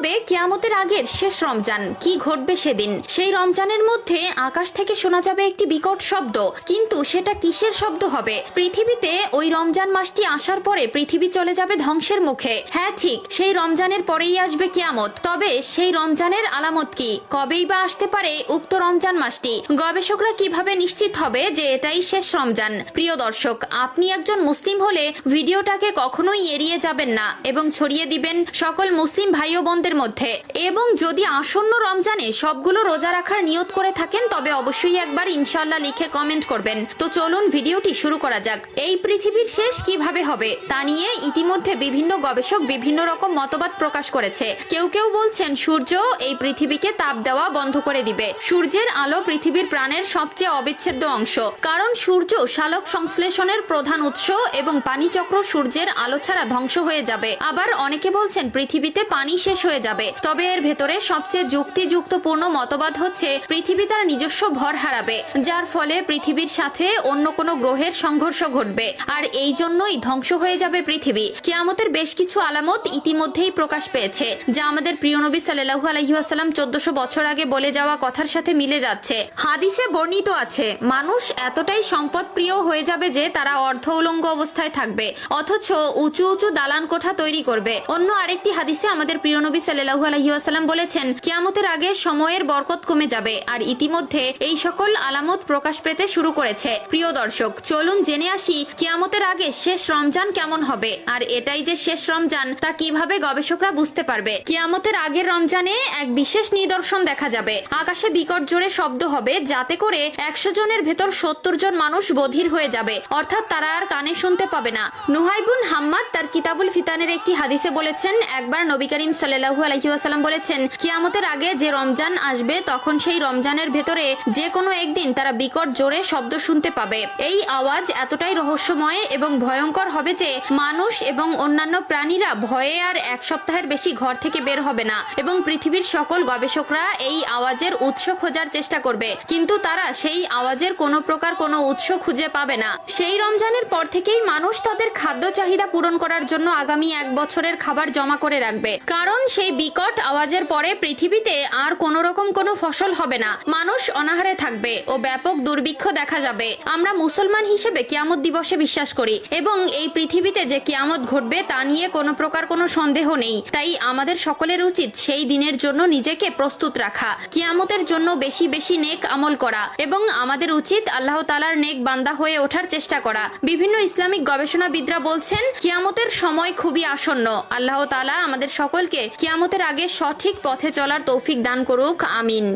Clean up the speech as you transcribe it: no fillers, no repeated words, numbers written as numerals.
হবে কিয়ামতের আগের শেষ রমজান, কি ঘটবে সেদিন? সেই রমজানের মধ্যে আকাশ থেকে শোনা যাবে একটি বিকট শব্দ, কিন্তু সেটা কিসের শব্দ হবে? পৃথিবীতে ওই রমজান মাসটি আসার পরে পৃথিবী চলে যাবে ধ্বংসের মুখে। হ্যাঁ ঠিক, সেই রমজানের পরেই আসবে কিয়ামত। তবে সেই রমজানের আলামত কি? কবেই বা আসতে পারে উক্ত রমজান মাসটি? গবেষকরা কিভাবে নিশ্চিত হবে যে এটাই শেষ রমজান? প্রিয় দর্শক, আপনি একজন মুসলিম হলে ভিডিওটাকে কখনোই এড়িয়ে যাবেন না এবং ছড়িয়ে দিবেন সকল মুসলিম ভাই ও বোনদের মধ্যে। এবং যদি আসন্ন রমজানে সবগুলো রোজা রাখার নিয়ত করে থাকেন তবে অবশ্যই একবার ইনশাআল্লাহ লিখে কমেন্ট করবেন। তো চলুন ভিডিওটি শুরু করা যাক। এই পৃথিবীর শেষ কিভাবে হবে তা নিয়ে ইতিমধ্যে বিভিন্ন গবেষক বিভিন্ন রকম মতবাদ প্রকাশ করেছে। কেউ কেউ বলছেন সূর্য এই পৃথিবীকে তাপ দেওয়া বন্ধ করে দিবে। সূর্যের আলো পৃথিবীর প্রাণের সবচেয়ে অবিচ্ছেদ্য অংশ, কারণ সূর্য সালোক সংশ্লেষণের প্রধান উৎস এবং পানিচক্র সূর্যের আলো ছাড়া ধ্বংস হয়ে যাবে। আবার অনেকে বলছেন পৃথিবীতে পানি শেষ হয়ে যাবে। তবে এর ভেতরে সবচেয়ে যুক্তিযুক্তপূর্ণ মতবাদ হচ্ছে পৃথিবী তার নিজস্ব ভর হারাবে, যার ফলে পৃথিবীর সাথে অন্য কোনো গ্রহের সংঘর্ষ ঘটবে, আর এই জন্যই ধ্বংস হয়ে যাবে পৃথিবী। কিয়ামতের বেশ কিছু আলামত ইতিমধ্যেই প্রকাশ পেয়েছে, যা আমাদের প্রিয় নবী সাল্লাল্লাহু আলাইহি ওয়াসাল্লাম 1400 বছর আগে বলে যাওয়া কথার সাথে মিলে যাচ্ছে। হাদিসে বর্ণিত আছে, মানুষ এতটাই সম্পদ প্রিয় হয়ে যাবে যে তারা অর্ধ উলঙ্গ অবস্থায় থাকবে, অথচ উঁচু উঁচু দালান কোঠা তৈরি করবে। অন্য আরেকটি হাদিসে আমাদের প্রিয় নবী সাল্লাল্লাহু আলাইহি ওয়াসাল্লাম বলেছেন, কিয়ামতের আগে সময়ের বরকত কমে যাবে, আর ইতিমধ্যে এই সকল আলামত প্রকাশ পেতে শুরু করেছে। প্রিয় দর্শক, চলুন জেনে আসি কিয়ামতের আগে শেষ রমজান কেমন হবে, আর এটাই যে শেষ রমজান তা কিভাবে গবেষকরা বুঝতে পারবে। কিয়ামতের আগের রমজানে এক বিশেষ নিদর্শন দেখা যাবে। আকাশে বিকট জোরে শব্দ হবে, যাতে করে 100 জনের ভেতর 70 জন মানুষ বধির হয়ে যাবে, অর্থাৎ তারা আর কানে শুনতে পাবে না। নুহাইবুন হাম্মাদ তার কিতাবুল ফিতানের একটি হাদিসে বলেছেন, একবার নবী করিম সাল্লাল্লাহু আলাইহি ওয়াসাল্লাম বলেছেন, কিয়ামতের আগে যে রমজান আসবে তখন সেই রমজানের ভেতরে যে কোনো একদিন তারা বিকট জোরে শব্দ শুনতে পাবে। এই আওয়াজ এতটাই রহস্যময় এবং ভয়ঙ্কর হবে যে মানুষ এবং অন্যান্য প্রাণীরা ভয়ে আর এক সপ্তাহের বেশি ঘর থেকে বের হবে না, এবং পৃথিবীর সকল গবেষকরা এই আওয়াজের উৎস খোঁজার চেষ্টা করবে, কিন্তু তারা সেই আওয়াজের কোনো প্রকার কোনো উৎস খুঁজে পাবে না। সেই রমজানের পর থেকেই মানুষ তাদের খাদ্য চাহিদা পূরণ করার জন্য আগামী 1 বছরের খাবার জমা করে রাখবে, কারণ সেই বিকট আওয়াজের পরে পৃথিবীতে আর কোনো রকম কোনো ফসল হবে না, মানুষ অনাহারে থাকবে ও ব্যাপক দুর্ভিক্ষ দেখা যাবে। আমরা মুসলমান হিসেবে কিয়ামত দিবসে বিশ্বাস করি এবং এই পৃথিবীতে যে কিয়ামত ঘটবে তা নিয়ে কোনো প্রকার কোনো সন্দেহ নেই। তাই আমাদের সকলের উচিত সেই দিনের জন্য নিজেকে প্রস্তুত রাখা, কিয়ামতের জন্য বেশি বেশি নেক আমল করা, এবং আমাদের উচিত আল্লাহ তাআলার নেক বান্দা হয়ে ওঠার চেষ্টা করা। বিভিন্ন ইসলামিক গবেষণাবিদরা বলছেন কিয়ামতের সময় খুবই আসন্ন। আল্লাহ তাআলা আমাদের সকলকে কিয়ামতের আগে সঠিক পথে চলার তৌফিক দান করুক, আমিন।